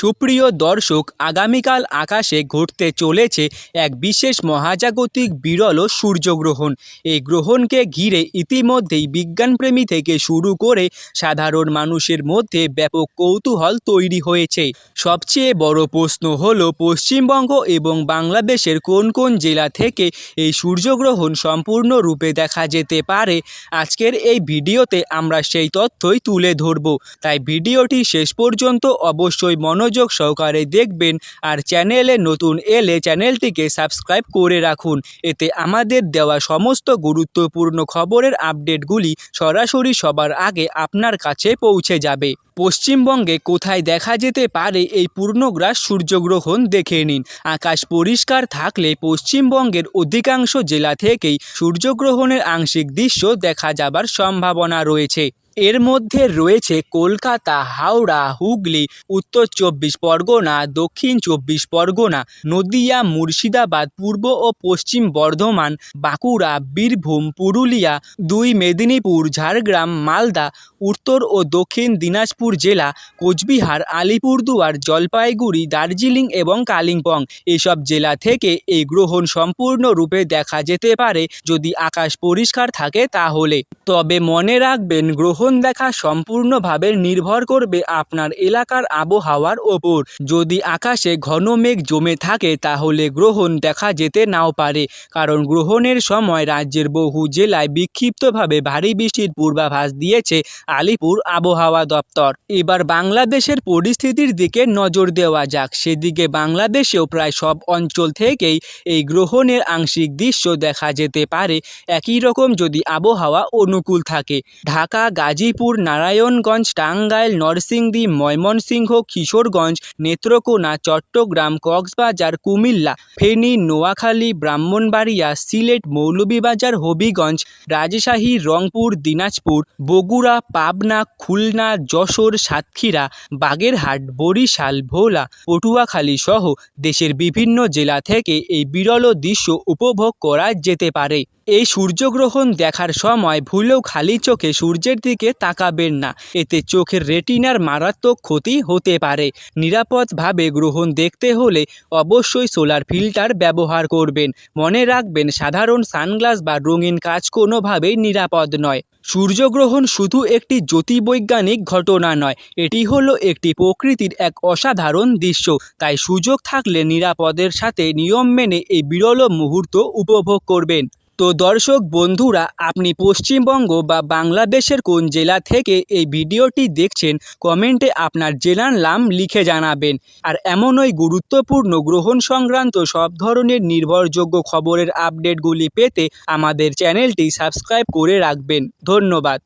সুপ্রিয় দর্শক, আগামীকাল আকাশে ঘটতে চলেছে এক বিশেষ মহাজাগতিক বিরল সূর্যগ্রহণ। এই গ্রহণকে ঘিরে ইতিমধ্যেই বিজ্ঞানপ্রেমী থেকে শুরু করে সাধারণ মানুষের মধ্যে ব্যাপক কৌতূহল তৈরি হয়েছে। সবচেয়ে বড় প্রশ্ন হলো, পশ্চিমবঙ্গ এবং বাংলাদেশের কোন কোন জেলা থেকে এই সূর্যগ্রহণ সম্পূর্ণরূপে দেখা যেতে পারে। আজকের এই ভিডিওতে আমরা সেই তথ্যই তুলে ধরব, তাই ভিডিওটি শেষ পর্যন্ত অবশ্যই মনোযোগ সহকারে দেখবেন। আর চ্যানেলে নতুন এলে চ্যানেলটিকে সাবস্ক্রাইব করে রাখুন, এতে আমাদের দেওয়া সমস্ত গুরুত্বপূর্ণ খবরের আপডেটগুলি সরাসরি সবার আগে আপনার কাছে পৌঁছে যাবে। পশ্চিমবঙ্গে কোথায় দেখা যেতে পারে এই পূর্ণগ্রাস সূর্যগ্রহণ দেখে নিন। আকাশ পরিষ্কার থাকলে পশ্চিমবঙ্গের অধিকাংশ জেলা থেকেই সূর্যগ্রহণের আংশিক দৃশ্য দেখা যাবার সম্ভাবনা রয়েছে। এর মধ্যে রয়েছে কলকাতা, হাওড়া, হুগলি, উত্তর 24 পরগনা, দক্ষিণ 24 পরগনা, নদিয়া, মুর্শিদাবাদ, পূর্ব ও পশ্চিম বর্ধমান, বাঁকুড়া, বীরভূম, পুরুলিয়া, 2 মেদিনীপুর, ঝাড়গ্রাম, মালদা, উত্তর ও দক্ষিণ দিনাজপুর জেলা, কোচবিহার, আলিপুরদুয়ার, জলপাইগুড়ি, দার্জিলিং এবং কালিম্পং। এসব জেলা থেকে এই গ্রহণ সম্পূর্ণরূপে দেখা যেতে পারে যদি আকাশ পরিষ্কার থাকে তাহলে। তবে মনে রাখবেন, গ্রহণ দেখা সম্পূর্ণভাবে নির্ভর করবে আপনার এলাকার আবহাওয়ার ওপর। যদি আকাশে ঘন মেঘ জমে থাকে তাহলে গ্রহণ দেখা যেতে নাও পারে, কারণ গ্রহণের সময় রাজ্যের বহু জেলায় বিক্ষিপ্তভাবে ভারী বৃষ্টির পূর্বাভাস দিয়েছে আলিপুর আবহাওয়া দপ্তর। এবার বাংলাদেশের পরিস্থিতির দিকে নজর দেওয়া যাক। সেদিকে বাংলাদেশেও প্রায় সব অঞ্চল থেকেই এই গ্রহণের আংশিক দৃশ্য দেখা যেতে পারে, একই রকম যদি আবহাওয়া অনুকূল থাকে। ঢাকা, গাজীপুর, নারায়ণগঞ্জ, টাঙ্গাইল, নরসিংদী, ময়মনসিংহ, কিশোরগঞ্জ, নেত্রকোনা, চট্টগ্রাম, কক্সবাজার, কুমিল্লা, ফেনী, নোয়াখালী, ব্রাহ্মণবাড়িয়া, সিলেট, মৌলভীবাজার, হবিগঞ্জ, রাজশাহী, রংপুর, দিনাজপুর, বগুড়া, পাবনা, খুলনা, যশোর, সাতক্ষীরা, বাগেরহাট, বরিশাল, ভোলা, পটুয়াখালী সহ দেশের বিভিন্ন জেলা থেকে এই বিরল দৃশ্য উপভোগ করা যেতে পারে। এই সূর্যগ্রহণ দেখার সময় ভুলেও খালি চোখে সূর্যের দিকে তাকাবেন না, এতে চোখের রেটিনার মারাত্মক ক্ষতি হতে পারে। নিরাপদভাবে গ্রহণ দেখতে হলে অবশ্যই সোলার ফিল্টার ব্যবহার করবেন। মনে রাখবেন, সাধারণ সানগ্লাস বা রঙিন কাচ কোনোভাবেই নিরাপদ নয়। সূর্যগ্রহণ শুধু একটি জ্যোতির্বৈজ্ঞানিক ঘটনা নয়, এটি হলো একটি প্রকৃতির এক অসাধারণ দৃশ্য। তাই সুযোগ থাকলে নিরাপদের সাথে নিয়ম মেনে এই বিরল মুহূর্ত উপভোগ করবেন। তো দর্শক বন্ধুরা, আপনি পশ্চিমবঙ্গ বা বাংলাদেশের কোন জেলা থেকে এই ভিডিওটি দেখছেন, কমেন্টে আপনার জেলার নাম লিখে জানাবেন। আর এমনই গুরুত্বপূর্ণ গ্রহণ সংক্রান্ত সব ধরনের নির্ভরযোগ্য খবরের আপডেটগুলি পেতে আমাদের চ্যানেলটি সাবস্ক্রাইব করে রাখবেন। ধন্যবাদ।